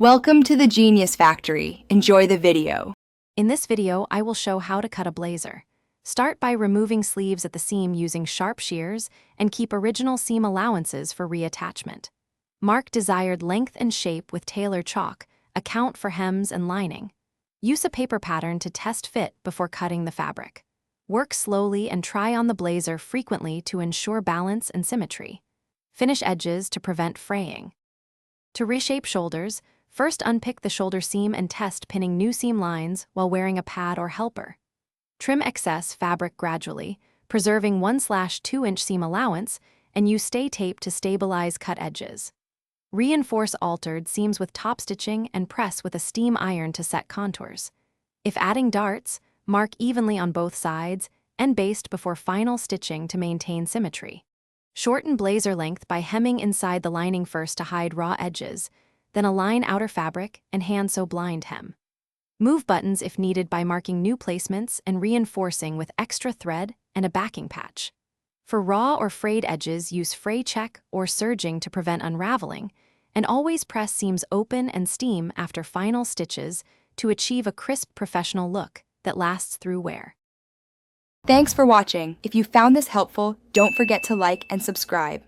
Welcome to the Genius Factory. Enjoy the video. In this video, I will show how to cut a blazer. Start by removing sleeves at the seam using sharp shears and keep original seam allowances for reattachment. Mark desired length and shape with tailor chalk, account for hems and lining. Use a paper pattern to test fit before cutting the fabric. Work slowly and try on the blazer frequently to ensure balance and symmetry. Finish edges to prevent fraying. To reshape shoulders, first unpick the shoulder seam and test pinning new seam lines while wearing a pad or helper. Trim excess fabric gradually, preserving 1/2-inch seam allowance, and use stay tape to stabilize cut edges. Reinforce altered seams with top stitching and press with a steam iron to set contours. If adding darts, mark evenly on both sides and baste before final stitching to maintain symmetry. Shorten blazer length by hemming inside the lining first to hide raw edges, then align outer fabric and hand-sew blind hem. Move buttons if needed by marking new placements and reinforcing with extra thread and a backing patch. For raw or frayed edges, use fray check or serging to prevent unraveling, and always press seams open and steam after final stitches to achieve a crisp professional look that lasts through wear. Thanks for watching. If you found this helpful, don't forget to like and subscribe.